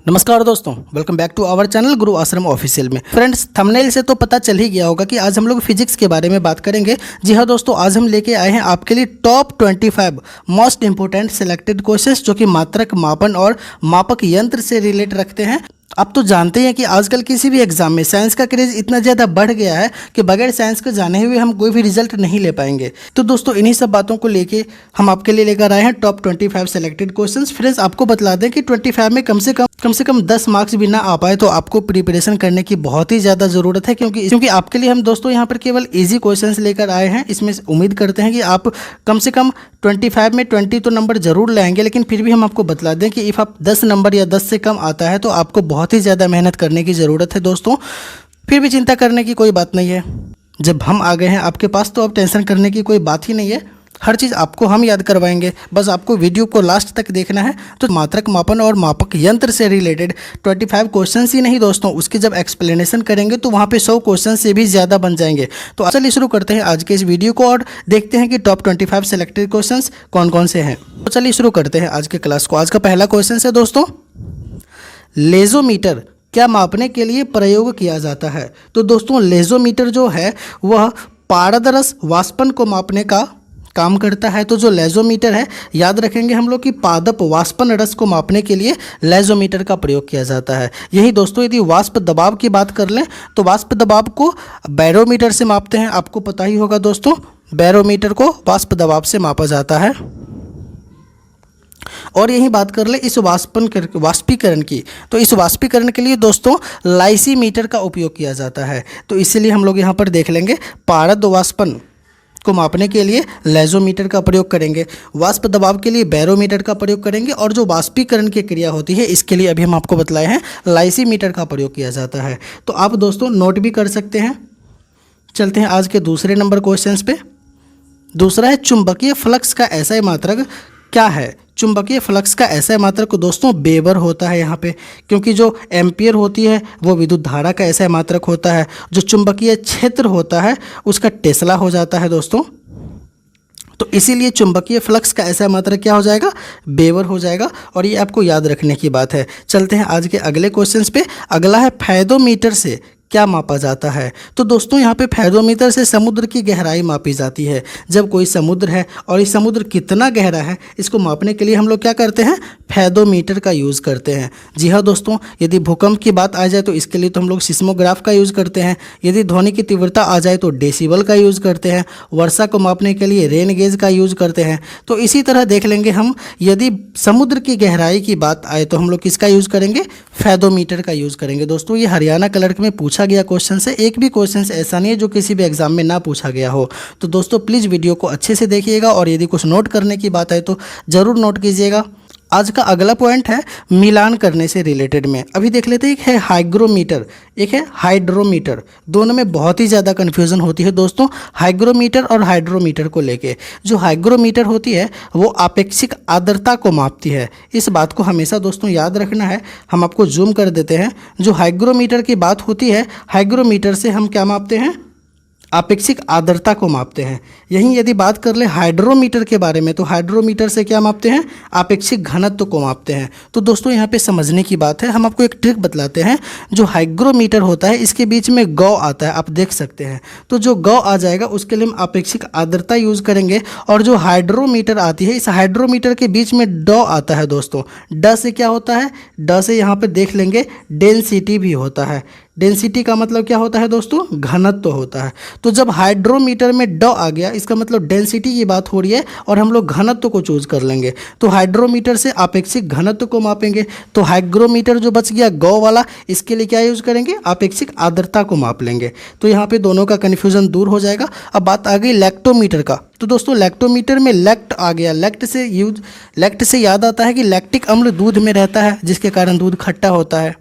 नमस्कार दोस्तों, welcome back to our channel Guru Ashram official में। फ्रेंड्स, थंबनेल से तो पता चल ही गया होगा कि आज हम लोग फिजिक्स के बारे में बात करेंगे। जी हाँ दोस्तों, आज हम लेके आए हैं आपके लिए top 25 most important selected questions जो कि मात्रक, मापन और मापक यंत्र से रिलेट रखते हैं। आप तो जानते हैं कि आजकल किसी भी एग्जाम में साइंस का क्रेज इतना ज़्यादा बढ़ गया है कि बगैर साइंस को जाने हुए हम कोई भी रिजल्ट नहीं ले पाएंगे। तो दोस्तों, इन्हीं सब बातों को लेके हम आपके लिए लेकर आए हैं टॉप 25 सेलेक्टेड क्वेश्चंस। फ्रेंड्स, आपको बतला दें कि 25 में कम से कम 10 मार्क्स भी ना आ पाए तो आपको प्रिपरेशन करने की बहुत ही ज़्यादा ज़रूरत है, क्योंकि आपके लिए हम दोस्तों यहाँ पर केवल ईजी क्वेश्चंस लेकर आए हैं। इसमें उम्मीद करते हैं कि आप कम से कम 25 में 20 तो नंबर जरूर लाएंगे, लेकिन फिर भी हम आपको बतला दें कि इफ़ आप 10 नंबर या 10 से कम आता है तो आपको बहुत ही ज़्यादा मेहनत करने की ज़रूरत है दोस्तों। फिर भी चिंता करने की कोई बात नहीं है, जब हम आ गए हैं आपके पास तो अब टेंशन करने की कोई बात ही नहीं है। हर चीज़ आपको हम याद करवाएंगे, बस आपको वीडियो को लास्ट तक देखना है। तो मात्रक, मापन और मापक यंत्र से रिलेटेड 25 क्वेश्चंस ही नहीं दोस्तों, उसके जब एक्सप्लेनेशन करेंगे तो वहाँ पे 100 क्वेश्चन से भी ज़्यादा बन जाएंगे। तो चलिए शुरू करते हैं आज के इस वीडियो को और देखते हैं कि टॉप 25 सेलेक्टेड क्वेश्चंस कौन कौन से हैं। तो चलिए शुरू करते हैं आज के क्लास को। आज का पहला क्वेश्चन है दोस्तों, लेजोमीटर क्या मापने के लिए प्रयोग किया जाता है? तो दोस्तों, लेजोमीटर जो है वह पारदर्श वाष्पन को मापने का काम करता है। तो जो लेजोमीटर है, याद रखेंगे हम लोग कि पादप वाष्पन रस को मापने के लिए लेजोमीटर का प्रयोग किया जाता है। यही दोस्तों, यदि वाष्प दबाव की बात कर लें तो वाष्प दबाव को बैरोमीटर से मापते हैं। आपको पता ही होगा दोस्तों, बैरोमीटर को वाष्प दबाव से मापा जाता है। और यही बात कर ले इस वाष्पीकरण की, तो इस वाष्पीकरण के लिए दोस्तों लाइसीमीटर का उपयोग किया जाता है। तो इसीलिए हम लोग यहाँ पर देख लेंगे पारद वाष्पन को मापने के लिए लेजोमीटर का प्रयोग करेंगे, वाष्प दबाव के लिए बैरोमीटर का प्रयोग करेंगे, और जो वाष्पीकरण की क्रिया होती है इसके लिए अभी हम आपको बतलाए हैं लाइसीमीटर का प्रयोग किया जाता है। तो आप दोस्तों नोट भी कर सकते हैं। चलते हैं आज के दूसरे नंबर क्वेश्चन पे। दूसरा है, चुंबकीय फ्लक्स का एसआई मात्रक क्या है? चुंबकीय फ्लक्स का एसआई मात्रक दोस्तों वेबर होता है यहाँ पे, क्योंकि जो एम्पियर होती है वो विद्युत धारा का एसआई मात्रक होता है। जो चुंबकीय क्षेत्र होता है उसका टेस्ला हो जाता है दोस्तों। तो इसीलिए चुंबकीय फ्लक्स का एसआई मात्रक क्या हो जाएगा? वेबर हो जाएगा, और ये आपको याद रखने की बात है। चलते हैं आज के अगले क्वेश्चन पे। अगला है, फेदोमीटर से क्या मापा जाता है? तो दोस्तों यहाँ पे फेदोमीटर से समुद्र की गहराई मापी जाती है। जब कोई समुद्र है और इस समुद्र कितना गहरा है, इसको मापने के लिए हम लोग क्या करते हैं? फेदोमीटर का यूज़ करते हैं। जी हाँ दोस्तों, यदि भूकंप की बात आ जाए तो इसके लिए तो हम लोग सिस्मोग्राफ का यूज़ करते हैं। यदि ध्वनि की तीव्रता आ जाए तो डेसिबल का यूज़ करते हैं। वर्षा को मापने के लिए रेन गेज का यूज़ करते हैं। तो इसी तरह देख लेंगे हम, यदि समुद्र की गहराई की बात आए तो हम लोग किसका यूज़ करेंगे? फेदोमीटर का यूज़ करेंगे। दोस्तों, ये हरियाणा क्लर्क में पूछा गया क्वेश्चन है। एक भी क्वेश्चन ऐसा नहीं है जो किसी भी एग्जाम में ना पूछा गया हो। तो दोस्तों प्लीज़ वीडियो को अच्छे से देखिएगा, और यदि कुछ नोट करने की बात है तो ज़रूर नोट कीजिएगा। आज का अगला पॉइंट है मिलान करने से रिलेटेड में। अभी देख लेते हैं, एक है हाइग्रोमीटर, एक है हाइड्रोमीटर। दोनों में बहुत ही ज़्यादा कन्फ्यूज़न होती है दोस्तों, हाइग्रोमीटर और हाइड्रोमीटर को लेके। जो हाइग्रोमीटर होती है वो आपेक्षिक आर्द्रता को मापती है। इस बात को हमेशा दोस्तों याद रखना है। हम आपको जूम कर देते हैं। जो हाइग्रोमीटर की बात होती है, हाइग्रोमीटर से हम क्या मापते हैं? आपेक्षिक आर्द्रता को मापते हैं। यहीं यदि बात कर ले हाइड्रोमीटर के बारे में, तो हाइड्रोमीटर से क्या मापते हैं? आपेक्षिक घनत्व को मापते हैं। तो दोस्तों यहाँ पे समझने की बात है, हम आपको एक ट्रिक बतलाते हैं। जो हाइग्रोमीटर होता है इसके बीच में गौ आता है, आप देख सकते हैं। तो जो गौ आ जाएगा उसके लिए हम आपेक्षिक आर्द्रता यूज़ करेंगे, और जो हाइड्रोमीटर आती है, इस हाइड्रोमीटर के बीच में ड आता है दोस्तों। ड से क्या होता है? ड से यहाँ पे देख लेंगे डेंसिटी भी होता है। डेंसिटी का मतलब क्या होता है दोस्तों? घनत्व तो होता है। तो जब हाइड्रोमीटर में ड आ गया, इसका मतलब डेंसिटी की बात हो रही है, और हम लोग घनत्व को चूज कर लेंगे। तो हाइड्रोमीटर से आपेक्षिक घनत्व को मापेंगे। तो हाइग्रोमीटर जो बच गया गौ वाला, इसके लिए क्या यूज करेंगे? आपेक्षिक आर्द्रता को माप लेंगे। तो यहाँ पे दोनों का कन्फ्यूजन दूर हो जाएगा। अब बात आ गई लैक्टोमीटर का। तो दोस्तों लैक्टोमीटर में लेक्ट आ गया। लेक्ट से याद आता है कि लैक्टिक अम्ल दूध में रहता है, जिसके कारण दूध खट्टा होता है।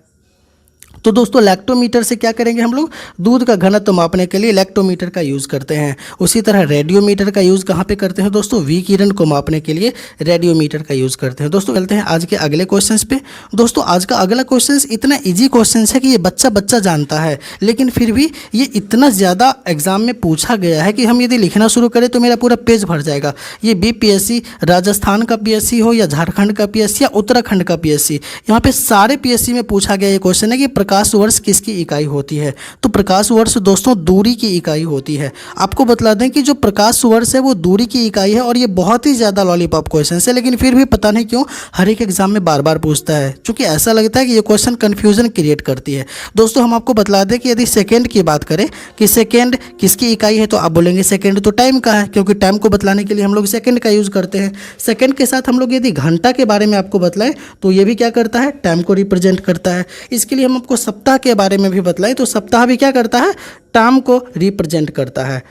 तो दोस्तों लैक्टोमीटर से क्या करेंगे हम लोग, दूध का घनत्व मापने के लिए लैक्टोमीटर का यूज़ करते हैं। उसी तरह रेडियोमीटर का यूज़ कहाँ पे करते हैं दोस्तों, विकिरण को मापने के लिए रेडियोमीटर का यूज़ करते हैं। दोस्तों चलते हैं आज के अगले क्वेश्चंस पे। दोस्तों आज का अगला क्वेश्चन इतना ईजी क्वेश्चन है कि ये बच्चा जानता है, लेकिन फिर भी ये इतना ज़्यादा एग्जाम में पूछा गया है कि हम यदि लिखना शुरू करें तो मेरा पूरा पेज भर जाएगा। ये बीपीएससी राजस्थान का पीएससी हो या झारखंड का पीएससी या उत्तराखंड का पीएससी, यहाँ पे सारे पीएससी में पूछा गया ये क्वेश्चन है कि प्रकाश वर्ष किसकी इकाई होती है। तो प्रकाश वर्ष दोस्तों दूरी की इकाई होती है। आपको बतला दें कि जो प्रकाश वर्ष है वो दूरी की इकाई है, और ये बहुत ही ज़्यादा लॉलीपॉप क्वेश्चन है, लेकिन फिर भी पता नहीं क्यों हर एक एग्जाम में बार बार पूछता है, क्योंकि ऐसा लगता है कि ये क्वेश्चन कन्फ्यूजन क्रिएट करती है। दोस्तों हम आपको बतला दें कि यदि सेकेंड की बात करें कि सेकेंड किसकी इकाई है, तो आप बोलेंगे सेकेंड तो टाइम का है, क्योंकि टाइम को बतलाने के लिए हम लोग सेकेंड का यूज़ करते हैं। सेकेंड के साथ हम लोग यदि घंटा के बारे में आपको बतलाएं तो ये भी क्या करता है, टाइम को रिप्रेजेंट करता है। इसके लिए हम आपको सप्ताह के बारे में भी बतलाएं तो सप्ताह भी क्या करता है, टाइम को रिप्रेजेंट करता है।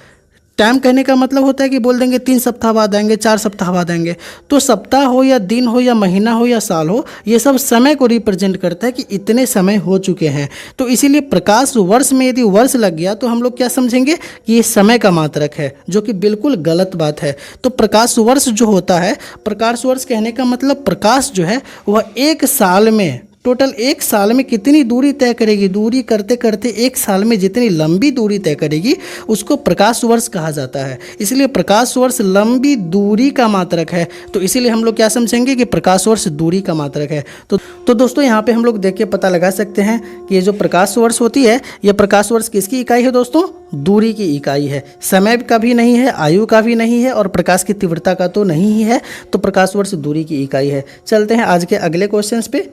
टाइम कहने का मतलब होता है कि बोल देंगे 3 सप्ताह बाद आएंगे, 4 सप्ताह बाद आएंगे, तो सप्ताह हो या दिन हो या महीना हो या साल हो, ये सब समय को रिप्रेजेंट करता है कि इतने समय हो चुके हैं। तो इसीलिए प्रकाश वर्ष में यदि वर्ष लग गया तो हम लोग क्या समझेंगे कि ये समय का मात्रक है, जो कि बिल्कुल गलत बात है। तो प्रकाश वर्ष जो होता है, प्रकाश वर्ष कहने का मतलब प्रकाश जो है वह एक साल में, टोटल एक साल में कितनी दूरी तय करेगी, दूरी करते करते एक साल में जितनी लंबी दूरी तय करेगी उसको प्रकाश वर्ष कहा जाता है। इसलिए प्रकाश वर्ष लंबी दूरी का मात्रक है। तो इसीलिए हम लोग क्या समझेंगे कि प्रकाश वर्ष दूरी का मात्रक है। तो दोस्तों यहाँ पे हम लोग देख के पता लगा सकते हैं कि ये जो प्रकाश वर्ष होती है, ये प्रकाश वर्ष किसकी इकाई है दोस्तों, दूरी की इकाई है। समय का भी नहीं है, आयु का भी नहीं है, और प्रकाश की तीव्रता का तो नहीं ही है। तो प्रकाश वर्ष दूरी की इकाई है। चलते हैं आज के अगले क्वेश्चन पे।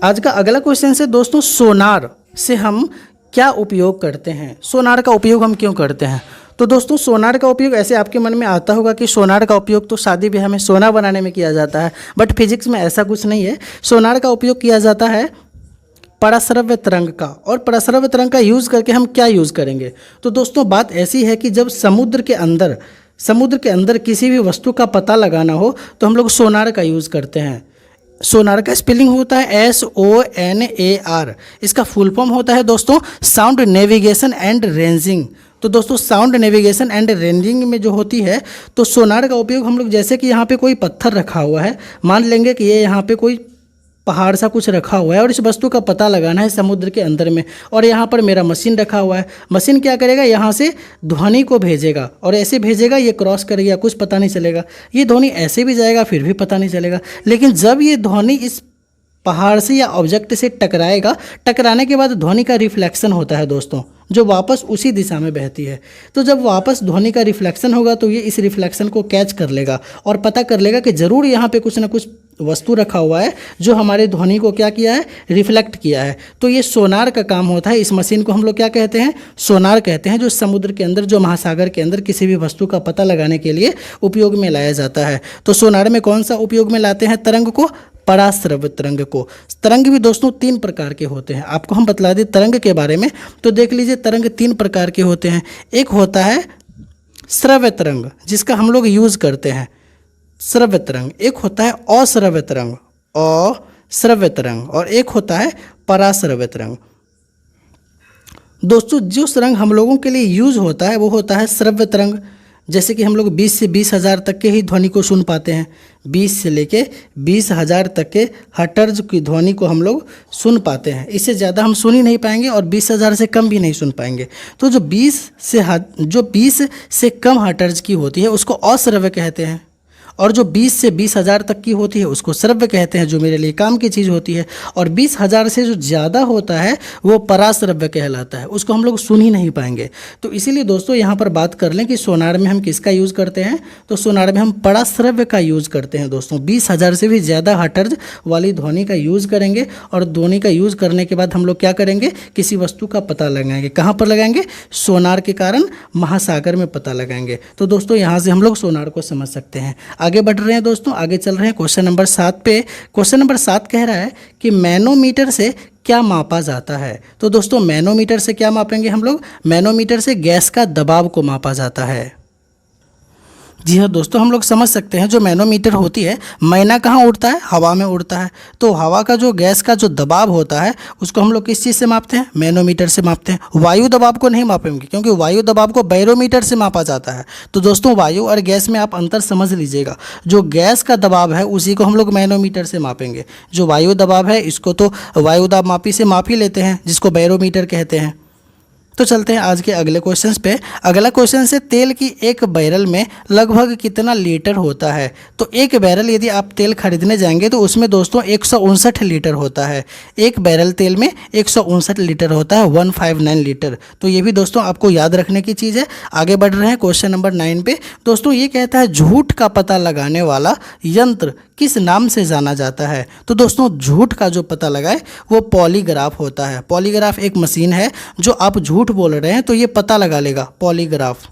आज का अगला क्वेश्चन है दोस्तों, सोनार से हम क्या उपयोग करते हैं, सोनार का उपयोग हम क्यों करते हैं। तो दोस्तों सोनार का उपयोग, ऐसे आपके मन में आता होगा कि सोनार का उपयोग तो शादी ब्याह में सोना बनाने में किया जाता है, बट फिजिक्स में ऐसा कुछ नहीं है। सोनार का उपयोग किया जाता है पराश्रव्य तरंग का, और पराश्रव्य तरंग का यूज़ करके हम क्या यूज़ करेंगे। तो दोस्तों बात ऐसी है कि जब समुद्र के अंदर किसी भी वस्तु का पता लगाना हो तो हम लोग सोनार का यूज़ करते हैं। सोनार का स्पेलिंग होता है SONAR। इसका फुल फॉर्म होता है दोस्तों साउंड नेविगेशन एंड रेंजिंग। तो दोस्तों साउंड नेविगेशन एंड रेंजिंग में जो होती है, तो सोनार का उपयोग हम लोग, जैसे कि यहाँ पे कोई पत्थर रखा हुआ है, मान लेंगे कि ये यहाँ पे कोई पहाड़ सा कुछ रखा हुआ है और इस वस्तु का पता लगाना है समुद्र के अंदर में, और यहाँ पर मेरा मशीन रखा हुआ है। मशीन क्या करेगा, यहाँ से ध्वनि को भेजेगा और ऐसे भेजेगा, ये क्रॉस करेगा, कुछ पता नहीं चलेगा। ये ध्वनि ऐसे भी जाएगा फिर भी पता नहीं चलेगा। लेकिन जब ये ध्वनि इस पहाड़ से या ऑब्जेक्ट से टकराएगा, टकराने के बाद ध्वनि का रिफ्लेक्शन होता है दोस्तों, जो वापस उसी दिशा में बहती है। तो जब वापस ध्वनि का रिफ्लेक्शन होगा तो ये इस रिफ्लेक्शन को कैच कर लेगा और पता कर लेगा कि ज़रूर यहाँ पे कुछ ना कुछ वस्तु रखा हुआ है जो हमारे ध्वनि को क्या किया है, रिफ्लेक्ट किया है। तो ये सोनार का काम होता है। इस मशीन को हम लोग क्या कहते हैं, सोनार कहते हैं, जो समुद्र के अंदर, जो महासागर के अंदर किसी भी वस्तु का पता लगाने के लिए उपयोग में लाया जाता है। तो सोनार में कौन सा उपयोग में लाते हैं तरंग को, पराश्रव्य तरंग को। तरंग भी दोस्तों 3 प्रकार के होते हैं। आपको हम बतला दें तरंग के बारे में, तो देख लीजिए तरंग 3 प्रकार के होते हैं। एक होता है श्रव्य तरंग, जिसका हम लोग यूज़ करते हैं, श्रव्य तरंग। एक होता है अश्रव्य तरंग, अश्रव्य तरंग, और एक होता है पराश्रव्य तरंग। दोस्तों जो तरंग हम लोगों के लिए यूज़ होता है वो होता है श्रव्य तरंग। जैसे कि हम लोग 20 से 20,000 तक के ही ध्वनि को सुन पाते हैं। 20 से लेके 20,000 तक के हर्ट्ज की ध्वनि को हम लोग सुन पाते हैं। इससे ज़्यादा हम सुन ही नहीं पाएंगे और 20,000 से कम भी नहीं सुन पाएंगे। तो जो 20 से कम हर्ट्ज की होती है उसको अश्रव्य कहते हैं, और जो 20 से 20,000 तक की होती है उसको श्रव्य कहते हैं, जो मेरे लिए काम की चीज़ होती है। और 20,000 से जो ज़्यादा होता है वो पराश्रव्य कहलाता है, उसको हम लोग सुन ही नहीं पाएंगे। तो इसीलिए दोस्तों यहाँ पर बात कर लें कि सोनार में हम किसका यूज़ करते हैं, तो सोनार में हम पराश्रव्य का यूज़ करते हैं दोस्तों। 20,000 से भी ज़्यादा हर्ट्ज वाली ध्वनि का यूज़ करेंगे, और ध्वनि का यूज़ करने के बाद हम लोग क्या करेंगे, किसी वस्तु का पता लगाएंगे। कहाँ पर लगाएंगे, सोनार के कारण महासागर में पता लगाएंगे। तो दोस्तों यहाँ से हम लोग सोनार को समझ सकते हैं। आगे बढ़ रहे हैं दोस्तों, आगे चल रहे हैं क्वेश्चन नंबर 7 पे। क्वेश्चन नंबर 7 कह रहा है कि मैनोमीटर से क्या मापा जाता है। तो दोस्तों मैनोमीटर से क्या मापेंगे हम लोग, मैनोमीटर से गैस का दबाव को मापा जाता है। जी हाँ दोस्तों, हम लोग समझ सकते हैं जो मैनोमीटर होती है, मैना कहाँ उड़ता है? हवा में उड़ता है। तो हवा का जो गैस का जो दबाव होता है उसको हम लोग किस चीज़ से मापते हैं? मैनोमीटर से मापते हैं। वायु दबाव को नहीं मापेंगे क्योंकि वायु दबाव को बैरोमीटर से मापा जाता है। तो दोस्तों वायु और गैस में आप अंतर समझ लीजिएगा। जो गैस का दबाव है उसी को हम लोग मैनोमीटर से मापेंगे। जो वायु दबाव है इसको तो वायु दाब मापी से माप ही लेते हैं, जिसको बैरोमीटर कहते हैं। तो चलते हैं आज के अगले क्वेश्चन पे। अगला क्वेश्चन से तेल की एक बैरल में लगभग कितना लीटर होता है? तो एक बैरल यदि आप तेल खरीदने जाएंगे तो उसमें दोस्तों 159 लीटर होता है। एक बैरल तेल में 159 लीटर होता है, 159 लीटर। तो ये भी दोस्तों आपको याद रखने की चीज़ है। आगे बढ़ रहे हैं क्वेश्चन नंबर 9 पे। दोस्तों ये कहता है झूठ का पता लगाने वाला यंत्र किस नाम से जाना जाता है? तो दोस्तों झूठ का जो पता लगाए वो पॉलीग्राफ होता है। पॉलीग्राफ एक मशीन है जो आप झूठ बोल रहे हैं तो ये पता लगा लेगा, पॉलीग्राफ।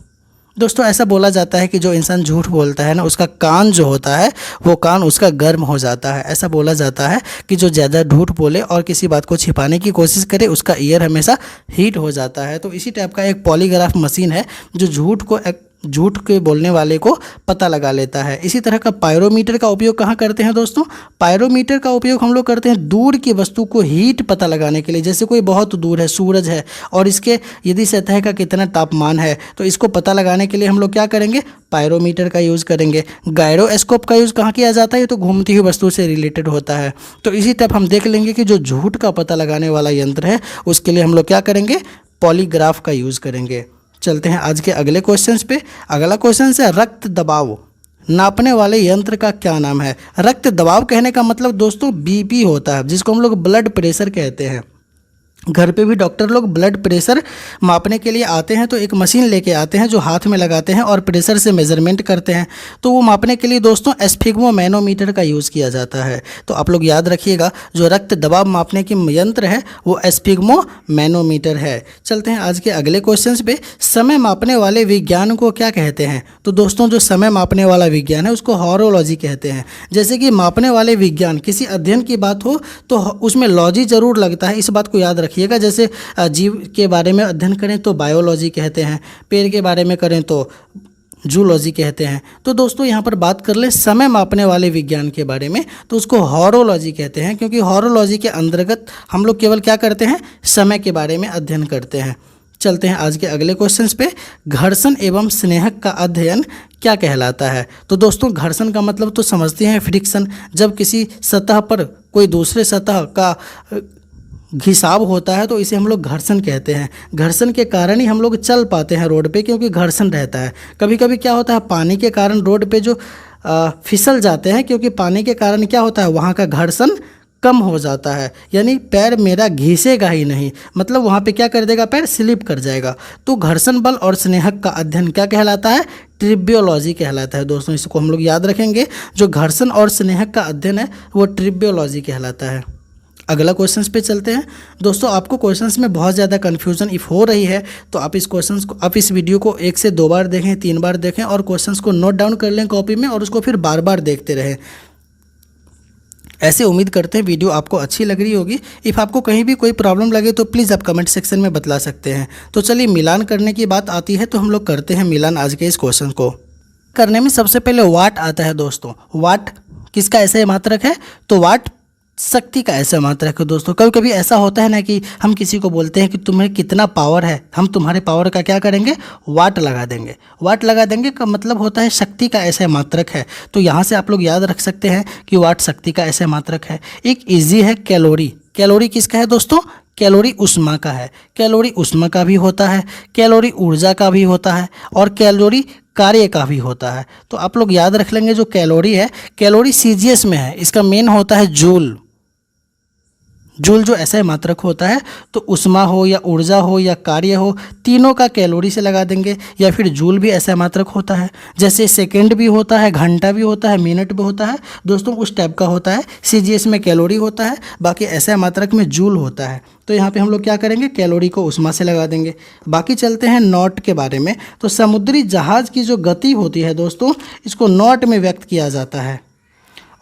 दोस्तों ऐसा बोला जाता है कि जो इंसान झूठ बोलता है ना, उसका कान जो होता है वो कान उसका गर्म हो जाता है। ऐसा बोला जाता है कि जो ज़्यादा झूठ बोले और किसी बात को छिपाने की कोशिश करे उसका ईयर हमेशा हीट हो जाता है। तो इसी टाइप का एक पॉलीग्राफ मशीन है जो झूठ के बोलने वाले को पता लगा लेता है। इसी तरह का पायरोमीटर का उपयोग कहाँ करते हैं दोस्तों? पायरोमीटर का उपयोग हम लोग करते हैं दूर की वस्तु को हीट पता लगाने के लिए। जैसे कोई बहुत दूर है, सूरज है, और इसके यदि सतह का कितना तापमान है तो इसको पता लगाने के लिए हम लोग क्या करेंगे? पायरोमीटर का यूज़ करेंगे। गायरोस्कोप का यूज़ कहाँ किया जाता है? ये तो घूमती हुई वस्तु से रिलेटेड होता है। तो इसी टाइप हम देख लेंगे कि जो झूठ का पता लगाने वाला यंत्र है उसके लिए हम लोग क्या करेंगे? पॉलीग्राफ का यूज़ करेंगे। चलते हैं आज के अगले क्वेश्चंस पे। अगला क्वेश्चन है रक्त दबाव नापने वाले यंत्र का क्या नाम है? रक्त दबाव कहने का मतलब दोस्तों बीपी होता है, जिसको हम लोग ब्लड प्रेशर कहते हैं। घर पे भी डॉक्टर लोग ब्लड प्रेशर मापने के लिए आते हैं तो एक मशीन लेके आते हैं जो हाथ में लगाते हैं और प्रेशर से मेजरमेंट करते हैं। तो वो मापने के लिए दोस्तों एस्फिग्मो मैनोमीटर का यूज़ किया जाता है। तो आप लोग याद रखिएगा, जो रक्त दबाव मापने की यंत्र है वो एस्फिग्मो मैनोमीटर है। चलते हैं आज के अगले क्वेश्चन पे। समय मापने वाले विज्ञान को क्या कहते हैं? तो दोस्तों जो समय मापने वाला विज्ञान है उसको हॉरोलॉजी कहते हैं। जैसे कि मापने वाले विज्ञान किसी अध्ययन की बात हो तो उसमें लॉजी जरूर लगता है, इस बात को याद रखिए। जैसे जीव के बारे में अध्ययन करें तो बायोलॉजी कहते हैं, पेड़ के बारे में करें तो जूलॉजी कहते हैं। तो दोस्तों यहाँ पर बात कर ले समय मापने वाले विज्ञान के बारे में तो उसको हॉरोलॉजी कहते हैं, क्योंकि हॉरोलॉजी के अंतर्गत हम लोग केवल क्या करते हैं? समय के बारे में अध्ययन करते हैं। चलते हैं आज के अगले क्वेश्चंस पे। घर्षण एवं स्नेहक का अध्ययन क्या कहलाता है? तो दोस्तों घर्षण का मतलब तो समझते हैं फ्रिक्शन। जब किसी सतह पर कोई दूसरे सतह का घिसाव होता है तो इसे हम लोग घर्षण कहते हैं। घर्षण के कारण ही हम लोग चल पाते हैं रोड पे, क्योंकि घर्षण रहता है। कभी कभी क्या होता है, पानी के कारण रोड पे जो फिसल जाते हैं, क्योंकि पानी के कारण क्या होता है, वहाँ का घर्षण कम हो जाता है, यानी पैर मेरा घिसेगा ही नहीं, मतलब वहाँ पे क्या कर देगा, पैर स्लिप कर जाएगा। तो घर्षण बल और स्नेहक का अध्ययन क्या कहलाता है? ट्रिब्योलॉजी कहलाता है। दोस्तों इसको हम लोग याद रखेंगे, जो घर्षण और स्नेहक का अध्ययन है वो ट्रिब्योलॉजी कहलाता है। अगला क्वेश्चंस पे चलते हैं। दोस्तों आपको क्वेश्चंस में बहुत ज़्यादा कन्फ्यूजन इफ़ हो रही है तो आप इस वीडियो को 1 से 2 बार देखें, 3 बार देखें और क्वेश्चंस को नोट डाउन कर लें कॉपी में और उसको फिर बार बार देखते रहें। ऐसे उम्मीद करते हैं वीडियो आपको अच्छी लग रही होगी। इफ़ आपको कहीं भी कोई प्रॉब्लम लगे तो प्लीज़ आप कमेंट सेक्शन में बतला सकते हैं। तो चलिए मिलान करने की बात आती है तो हम लोग करते हैं मिलान आज के इस क्वेश्चन को करने में। सबसे पहले वाट आता है दोस्तों। वाट किसका ऐसा मात्रक है? तो वाट शक्ति का ऐसा मात्रक है दोस्तों। कभी कभी ऐसा होता है ना कि हम किसी को बोलते हैं कि तुम्हें कितना पावर है, हम तुम्हारे पावर का क्या करेंगे? वाट लगा देंगे। वाट लगा देंगे का मतलब होता है शक्ति का ऐसा मात्रक है। तो यहाँ से आप लोग याद रख सकते हैं कि वाट शक्ति का ऐसा मात्रक है। एक इजी है कैलोरी। कैलोरी किसका है दोस्तों? कैलोरी ऊष्मा का है। कैलोरी ऊष्मा का भी होता है, कैलोरी ऊर्जा का भी होता है और कैलोरी कार्य का भी होता है। तो आप लोग याद रख लेंगे जो कैलोरी है, कैलोरी सीजीएस में है, इसका मेन होता है जूल। जूल जो ऐसा मात्रक होता है, तो ऊष्मा हो या ऊर्जा हो या कार्य हो, तीनों का कैलोरी से लगा देंगे। या फिर जूल भी ऐसा मात्रक होता है, जैसे सेकंड भी होता है, घंटा भी होता है, मिनट भी होता है दोस्तों, उस टाइप का होता है। सीजीएस में कैलोरी होता है, बाकी ऐसा मात्रक में जूल होता है। तो यहाँ पे हम लोग क्या करेंगे? कैलोरी को ऊष्मा से लगा देंगे। बाकी चलते हैं नॉट के बारे में। तो समुद्री जहाज़ की जो गति होती है दोस्तों, इसको नॉट में व्यक्त किया जाता है।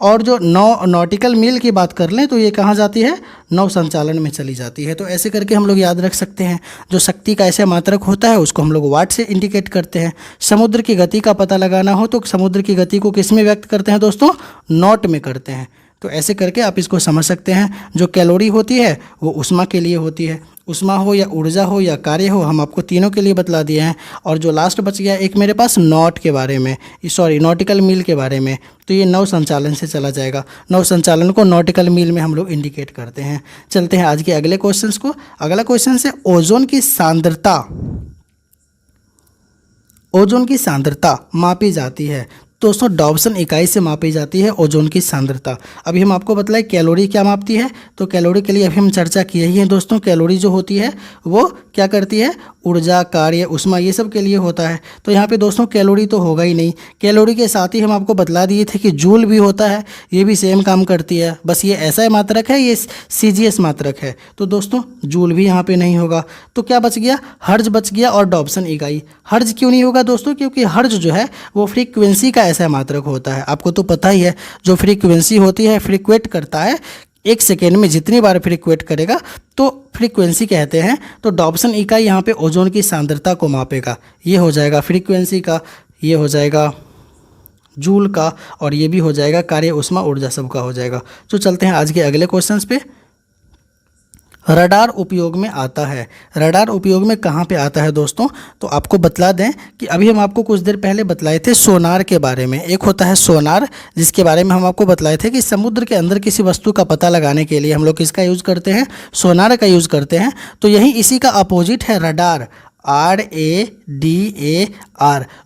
और जो नॉटिकल मील की बात कर लें तो ये कहाँ जाती है, नौ संचालन में चली जाती है। तो ऐसे करके हम लोग याद रख सकते हैं। जो शक्ति का ऐसे मात्रक होता है उसको हम लोग वाट से इंडिकेट करते हैं। समुद्र की गति का पता लगाना हो तो समुद्र की गति को किस में व्यक्त करते हैं दोस्तों, नॉट में करते हैं। तो ऐसे करके आप इसको समझ सकते हैं। जो कैलोरी होती है वो ऊष्मा के लिए होती है। ऊष्मा हो या ऊर्जा हो या कार्य हो, हम आपको तीनों के लिए बतला दिए हैं। और जो लास्ट बच गया एक मेरे पास नॉट के बारे में, सॉरी नॉटिकल मील के बारे में, तो ये नौ संचालन से चला जाएगा। नौ संचालन को नॉटिकल मील में हम लोग इंडिकेट करते हैं। चलते हैं आज के अगले क्वेश्चन को। अगला क्वेश्चन है ओजोन की सांद्रता। ओजोन की सांद्रता मापी जाती है दोस्तों डॉब्सन इकाई से मापी जाती है ओजोन की सांद्रता। अभी हम आपको बतलाएं कैलोरी क्या मापती है, तो कैलोरी के लिए अभी हम चर्चा किए ही हैं दोस्तों। कैलोरी जो होती है वो क्या करती है, ऊर्जा, कार्य, ऊष्मा, ये सब के लिए होता है। तो यहाँ पे दोस्तों कैलोरी तो होगा ही नहीं। कैलोरी के साथ ही हम आपको बतला दिए थे कि जूल भी होता है, ये भी सेम काम करती है, बस ये ऐसा मात्रक है, ये CGS मात्रक है। तो दोस्तों जूल भी यहाँ पे नहीं होगा। तो क्या बच गया, हर्ज बच गया और डॉब्सन इकाई। हर्ज क्यों नहीं होगा दोस्तों, क्योंकि हर्ज जो है वो फ्रीक्वेंसी का ऐसा मात्रक होता है। आपको तो पता ही है, जो फ्रीक्वेंसी होती है फ्रीक्वेट करता है, एक सेकेंड में जितनी बार फ्रीक्वेट करेगा तो फ्रीक्वेंसी कहते हैं। तो डॉब्सन इकाई यहाँ पे ओजोन की सांद्रता को मापेगा। ये हो जाएगा फ्रीक्वेंसी का, ये हो जाएगा जूल का, और ये भी हो जाएगा कार्य, ऊष्मा, ऊर्जा, सबका हो जाएगा। तो चलते हैं आज के अगले क्वेश्चंस पे। रडार उपयोग में आता है। रडार उपयोग में कहाँ पे आता है दोस्तों, तो आपको बतला दें कि अभी हम आपको कुछ देर पहले बतलाए थे सोनार के बारे में। एक होता है सोनार, जिसके बारे में हम आपको बतलाए थे कि समुद्र के अंदर किसी वस्तु का पता लगाने के लिए हम लोग किसका यूज़ करते हैं, सोनार का यूज़ करते हैं। तो यही इसी का अपोजिट है रडार, RADAR।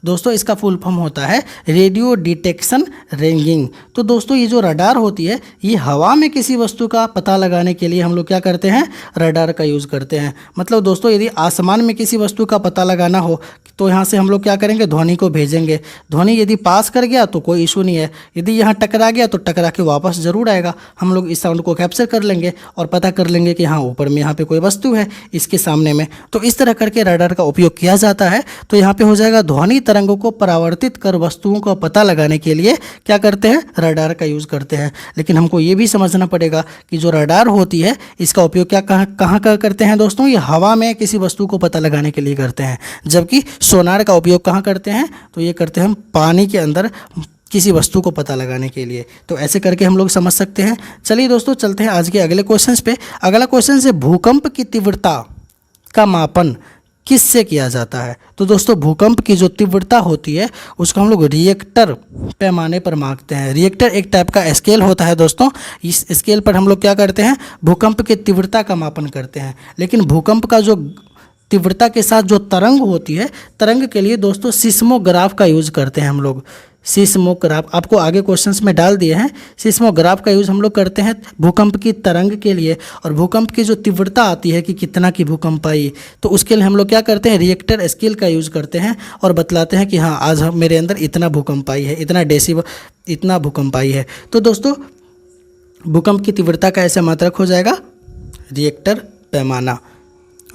दोस्तों इसका फुल फॉर्म होता है रेडियो डिटेक्शन रेंजिंग। तो दोस्तों ये जो रडार होती है ये हवा में किसी वस्तु का पता लगाने के लिए हम लोग क्या करते हैं, रडार का यूज़ करते हैं। मतलब दोस्तों यदि आसमान में किसी वस्तु का पता लगाना हो तो यहाँ से हम लोग क्या करेंगे, ध्वनि को भेजेंगे। ध्वनि यदि पास कर गया तो कोई इशू नहीं है, यदि यहाँ टकरा गया तो टकरा के वापस ज़रूर आएगा। हम लोग इस साउंड को कैप्चर कर लेंगे और पता कर लेंगे कि हाँ ऊपर में यहाँ पे कोई वस्तु है इसके सामने में। तो इस तरह करके रडार का उपयोग किया जाता है। तो यहाँ पे हो जाएगा ध्वनि तरंगों को परावर्तित कर वस्तुओं का पता लगाने के लिए क्या करते हैं, रडार का यूज़ करते हैं। लेकिन हमको ये भी समझना पड़ेगा कि जो रडार होती है इसका उपयोग क्या कहाँ करते हैं दोस्तों, ये हवा में किसी वस्तु को पता लगाने के लिए करते हैं। जबकि सोनार का उपयोग कहाँ करते हैं, तो ये करते हैं हम पानी के अंदर किसी वस्तु को पता लगाने के लिए। तो ऐसे करके हम लोग समझ सकते हैं। चलिए दोस्तों चलते हैं आज के अगले क्वेश्चन पे। अगला क्वेश्चन है भूकंप की तीव्रता का मापन किससे किया जाता है। तो दोस्तों भूकंप की जो तीव्रता होती है उसको हम लोग रिएक्टर पैमाने पर मापते हैं। रिएक्टर एक टाइप का स्केल होता है दोस्तों। इस स्केल पर हम लोग क्या करते हैं, भूकंप की तीव्रता का मापन करते हैं। लेकिन भूकंप का जो तीव्रता के साथ जो तरंग होती है, तरंग के लिए दोस्तों सिस्मोग्राफ का यूज़ करते हैं हम लोग। सिस्मोग्राफ आपको आगे क्वेश्चंस में डाल दिए हैं। सिस्मोग्राफ का यूज़ हम लोग करते हैं भूकंप की तरंग के लिए। और भूकंप की जो तीव्रता आती है कि कितना की भूकंप आई, तो उसके लिए हम लोग क्या करते हैं, रिएक्टर स्केल का यूज़ करते हैं और बतलाते हैं कि हाँ आज मेरे अंदर इतना भूकंप आई है, इतना डेसिबल, इतना भूकंप आई है। तो दोस्तों भूकंप की तीव्रता का ऐसा मात्रक हो जाएगा रिएक्टर पैमाना।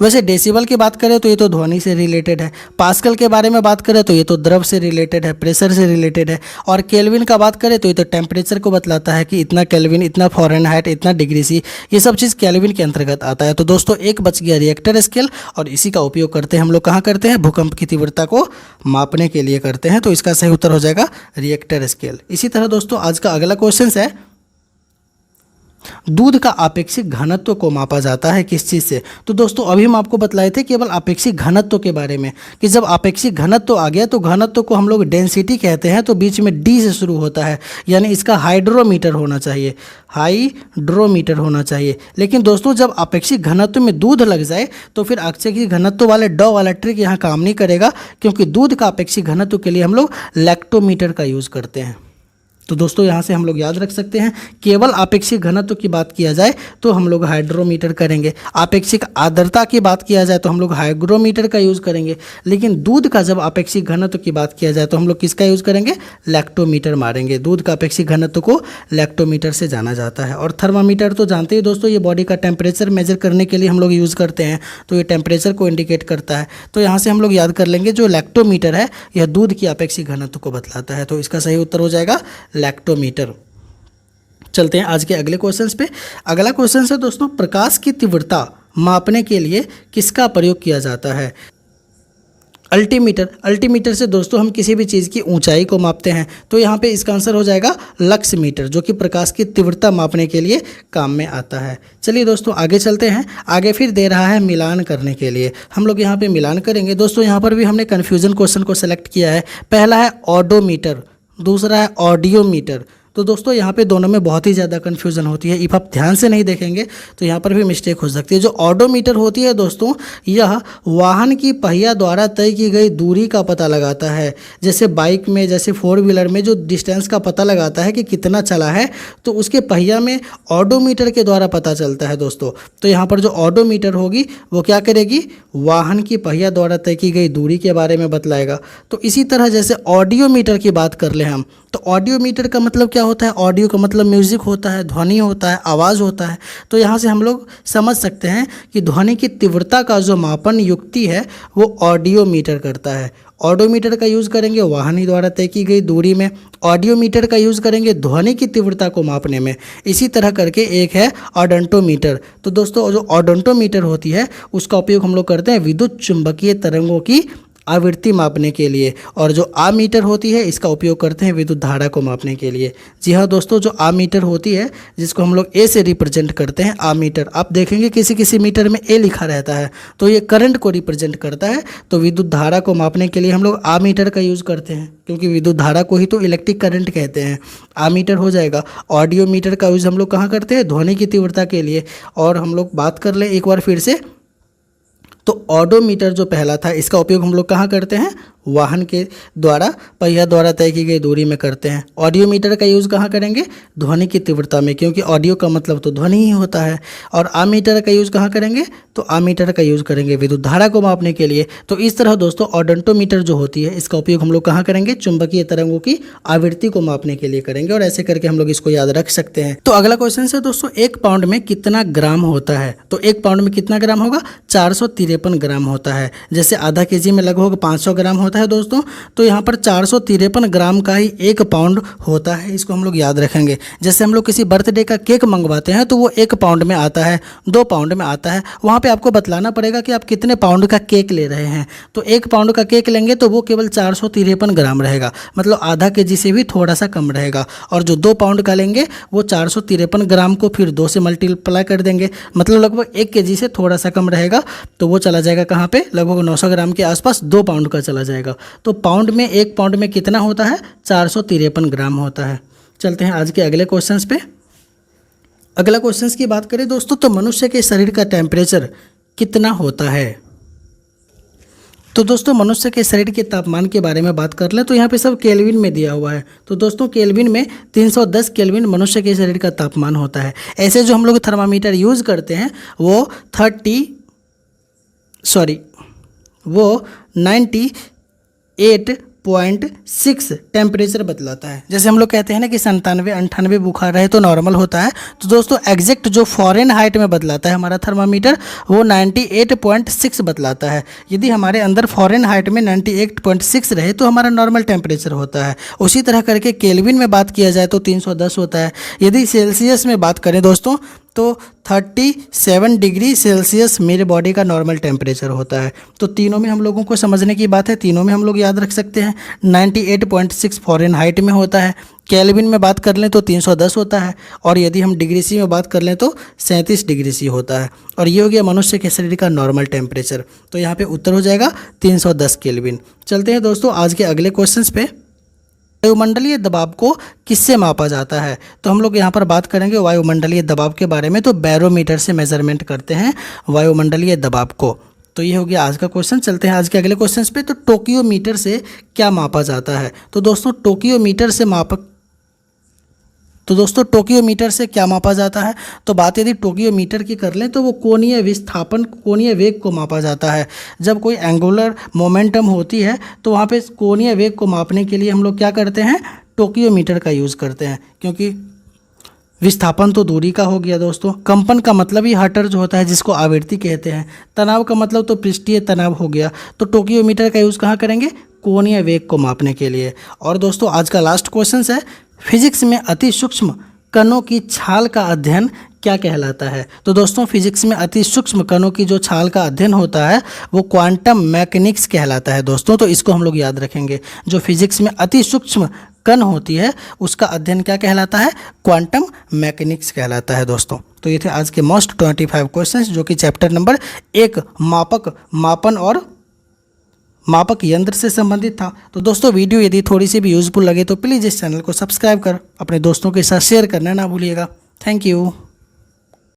वैसे डेसिबल की बात करें तो ये तो ध्वनि से रिलेटेड है। पास्कल के बारे में बात करें तो ये तो द्रव से रिलेटेड है, प्रेशर से रिलेटेड है। और केल्विन का बात करें तो ये तो टेम्परेचर को बतलाता है कि इतना केल्विन, इतना फ़ारेनहाइट, इतना डिग्री सी, ये सब चीज़ केल्विन के अंतर्गत आता है। तो दोस्तों एक बच गया रिएक्टर स्केल, और इसी का उपयोग करते हैं हम लोग कहाँ करते हैं, भूकंप की तीव्रता को मापने के लिए करते हैं। तो इसका सही उत्तर हो जाएगा रिएक्टर स्केल। इसी तरह दोस्तों आज का अगला क्वेश्चन है दूध का आपेक्षिक घनत्व को मापा जाता है किस चीज़ से। तो दोस्तों अभी हम आपको बतलाए थे केवल आपेक्षिक घनत्व के बारे में कि जब आपेक्षिक घनत्व आ गया तो घनत्व को हम लोग डेंसिटी कहते हैं। तो बीच में डी से शुरू होता है, यानी इसका हाइड्रोमीटर होना चाहिए, हाइड्रोमीटर होना चाहिए। लेकिन दोस्तों जब आपेक्षिक घनत्व में दूध लग जाए तो फिर आपेक्षिक घनत्व वाले डॉ वाला ट्रिक यहाँ काम नहीं करेगा, क्योंकि दूध का आपेक्षिक घनत्व के लिए हम लोग लैक्टोमीटर का यूज़ करते हैं। तो दोस्तों यहाँ से हम लोग याद रख सकते हैं केवल आपेक्षिक घनत्व की बात किया जाए तो हम लोग हाइड्रोमीटर करेंगे, आपेक्षिक आर्द्रता की बात किया जाए तो हम लोग हाइग्रोमीटर का यूज़ करेंगे। लेकिन दूध का जब आपेक्षिक घनत्व की बात किया जाए तो हम लोग किसका यूज़ करेंगे, लैक्टोमीटर मारेंगे। दूध का आपेक्षिक घनत्व को लैक्टोमीटर से जाना जाता है। और थर्मामीटर तो जानते ही दोस्तों, ये बॉडी का टेम्परेचर मेजर करने के लिए हम लोग यूज़ करते हैं, तो ये टेम्परेचर को इंडिकेट करता है। तो यहाँ से हम लोग याद कर लेंगे जो लैक्टोमीटर है यह दूध की आपेक्षिक घनत्व को बतलाता है। तो इसका सही उत्तर हो जाएगा लैक्टोमीटर। चलते हैं आज के अगले क्वेश्चंस पे। अगला क्वेश्चन है दोस्तों, प्रकाश की तीव्रता मापने के लिए किसका प्रयोग किया जाता है? अल्टीमीटर। अल्टीमीटर से दोस्तों हम किसी भी चीज़ की ऊंचाई को मापते हैं, तो यहाँ पे इसका आंसर हो जाएगा लक्स मीटर, जो कि प्रकाश की तीव्रता मापने के लिए काम में आता है। चलिए दोस्तों आगे चलते हैं। आगे फिर दे रहा है मिलान करने के लिए, हम लोग यहाँ पे मिलान करेंगे। दोस्तों यहाँ पर भी हमने कन्फ्यूजन क्वेश्चन को सेलेक्ट किया है। पहला है ऑडोमीटर, दूसरा है ऑडियोमीटर। तो दोस्तों यहाँ पे दोनों में बहुत ही ज़्यादा कन्फ्यूज़न होती है। इफ आप ध्यान से नहीं देखेंगे तो यहाँ पर भी मिस्टेक हो सकती है। जो ऑडोमीटर होती है दोस्तों, यह वाहन की पहिया द्वारा तय की गई दूरी का पता लगाता है। जैसे बाइक में, जैसे 4 व्हीलर में जो डिस्टेंस का पता लगाता है कि कितना चला है, तो उसके पहिया में ऑडोमीटर के द्वारा पता चलता है दोस्तों। तो यहाँ पर जो ऑडोमीटर होगी वो क्या करेगी? वाहन की पहिया द्वारा तय की गई दूरी के बारे में बतलाएगा। तो इसी तरह जैसे ऑडियोमीटर की बात कर ले हम, तो ऑडियोमीटर का मतलब क्या होता है? ऑडियो का मतलब म्यूजिक होता है, ध्वनि होता है, आवाज़ होता है। तो यहाँ से हम लोग समझ सकते हैं कि ध्वनि की तीव्रता का जो मापन युक्ति है वो ऑडियोमीटर करता है। ऑडोमीटर का यूज़ करेंगे वाहन द्वारा तय की गई दूरी में, ऑडियोमीटर का यूज़ करेंगे ध्वनि की तीव्रता को मापने में। इसी तरह करके एक है ऑडोंटोमीटर। तो दोस्तों जो ऑडोंटोमीटर होती है उसका उपयोग हम लोग करते हैं विद्युत चुंबकीय तरंगों की आवृत्ति मापने के लिए, और जो आमीटर होती है इसका उपयोग करते हैं विद्युत धारा को मापने के लिए। जी हाँ दोस्तों, जो आमीटर होती है जिसको हम लोग ए से रिप्रेजेंट करते हैं, आमीटर, आप देखेंगे किसी किसी मीटर में ए लिखा रहता है, तो ये करंट को रिप्रेजेंट करता है। तो विद्युत धारा को मापने के लिए हम लोग आमीटर का यूज़ करते हैं, क्योंकि विद्युत धारा को ही तो इलेक्ट्रिक करंट कहते हैं। आमीटर हो जाएगा। ऑडियोमीटर का यूज़ हम लोग कहाँ करते हैं? ध्वनि की तीव्रता के लिए। और हम लोग बात कर लें एक बार फिर से, तो ऑडोमीटर जो पहला था इसका उपयोग हम लोग कहाँ करते हैं? वाहन के द्वारा पहिया द्वारा तय की गई दूरी में करते हैं। ऑडियोमीटर का यूज़ कहाँ करेंगे? ध्वनि की तीव्रता में, क्योंकि ऑडियो का मतलब तो ध्वनि ही होता है। और आमीटर का यूज़ कहाँ करेंगे? तो आमीटर का यूज़ करेंगे विद्युत धारा को मापने के लिए। तो इस तरह दोस्तों ऑडोंटोमीटर जो होती है इसका उपयोग हम लोग कहाँ करेंगे? चुंबकीय तरंगों की आवृत्ति को मापने के लिए करेंगे, और ऐसे करके हम लोग इसको याद रख सकते हैं। तो अगला क्वेश्चन है दोस्तों, 1 पाउंड में कितना ग्राम होता है? तो 1 पाउंड में कितना ग्राम होगा? 453 ग्राम होता है। जैसे आधा केजी में लगभग 500 ग्राम होता है दोस्तों, तो यहाँ पर 453 ग्राम का ही 1 पाउंड होता है। इसको हम लोग याद रखेंगे। जैसे हम लोग किसी बर्थडे का केक मंगवाते हैं तो वो 1 पाउंड में आता है, 2 पाउंड में आता है। वहाँ पे आपको बतलाना पड़ेगा कि आप कितने पाउंड का केक ले रहे हैं। तो 1 पाउंड का केक लेंगे तो वो केवल 453 ग्राम रहेगा, मतलब आधा केजी से भी थोड़ा सा कम रहेगा। और जो 2 पाउंड का लेंगे वो 453 ग्राम को फिर 2 से मल्टीप्लाई कर देंगे, मतलब लगभग 1 केजी से थोड़ा सा कम रहेगा। तो वो चला जाएगा कहाँ पे? लगभग 900 ग्राम के आसपास 2 पाउंड का चला जाएगा। तो पाउंड में 1 पाउंड में कितना होता है? 453 ग्राम होता है। चलते हैं आज के अगले क्वेश्चंस पे। अगला क्वेश्चंस की बात करें दोस्तों, तो मनुष्य के शरीर का टेम्परेचर कितना होता है? तो दोस्तों मनुष्य के शरीर के तापमान के बारे में बात कर लें तो यहाँ पे सब केल्विन में दिया हुआ है। तो दोस्तों केल्विन में 310 केल्विन मनुष्य के शरीर का तापमान होता है। ऐसे जो हम लोग थर्मामीटर यूज़ करते हैं वो 98.6 टेम्परेचर बतलाता है। जैसे हम लोग कहते हैं ना कि 97-98 बुखार रहे तो नॉर्मल होता है। तो दोस्तों एग्जैक्ट जो फ़ारेनहाइट में बतलाता है हमारा थर्मामीटर, वो 98.6 बतलाता है। यदि हमारे अंदर फ़ारेनहाइट में 98.6 रहे तो हमारा नॉर्मल टेम्परेचर होता है। उसी तरह करके केल्विन में बात किया जाए तो 310 होता है। यदि सेल्सियस में बात करें दोस्तों तो 37 डिग्री सेल्सियस मेरे बॉडी का नॉर्मल टेम्परेचर होता है। तो तीनों में हम लोगों को समझने की बात है, तीनों में हम लोग याद रख सकते हैं। 98.6 फ़ारेनहाइट में होता है, केल्विन में बात कर लें तो 310 होता है, और यदि हम डिग्री सी में बात कर लें तो 37 डिग्री सी होता है। और ये हो गया मनुष्य के शरीर का नॉर्मल टेम्परेचर। तो यहाँ पे उत्तर हो जाएगा 310 केल्विन। चलते हैं दोस्तों आज के अगले क्वेश्चन पे। वायुमंडलीय दबाव को किससे मापा जाता है? तो हम लोग यहाँ पर बात करेंगे वायुमंडलीय दबाव के बारे में। तो बैरोमीटर से मेजरमेंट करते हैं वायुमंडलीय दबाव को। तो ये हो गया आज का क्वेश्चन। चलते हैं आज के अगले क्वेश्चन पे। तो टोक्योमीटर से क्या मापा जाता है? तो दोस्तों टोक्योमीटर से क्या मापा जाता है? तो बात यदि टोक्योमीटर की कर लें तो वो कोणीय विस्थापन, कोणीय वेग को मापा जाता है। जब कोई एंगुलर मोमेंटम होती है तो वहाँ पे कोणीय वेग को मापने के लिए हम लोग क्या करते हैं? टोक्योमीटर का यूज़ करते हैं, क्योंकि विस्थापन तो दूरी का हो गया दोस्तों। कंपन का मतलब ही हटर जो होता है जिसको आवृत्ति कहते हैं। तनाव का मतलब तो पृष्ठीय तनाव हो गया। तो टोक्योमीटर का यूज़ कहाँ करेंगे? कोणीय वेग को मापने के लिए। और दोस्तों आज का लास्ट क्वेश्चन है, फिजिक्स में अति सूक्ष्म कणों की छाल का अध्ययन क्या कहलाता है? तो दोस्तों फिजिक्स में अति सूक्ष्म कणों की जो छाल का अध्ययन होता है वो क्वांटम मैकेनिक्स कहलाता है दोस्तों। तो इसको हम लोग याद रखेंगे, जो फिजिक्स में अति सूक्ष्म कण होती है उसका अध्ययन क्या कहलाता है? क्वांटम मैकेनिक्स कहलाता है दोस्तों। तो ये थे आज के मोस्ट 25 क्वेश्चंस जो कि चैप्टर नंबर 1 मापन और मापक यंत्र से संबंधित था। तो दोस्तों वीडियो यदि थोड़ी सी भी यूजफुल लगे तो प्लीज़ इस चैनल को सब्सक्राइब कर अपने दोस्तों के साथ शेयर करना ना भूलिएगा। Thank you.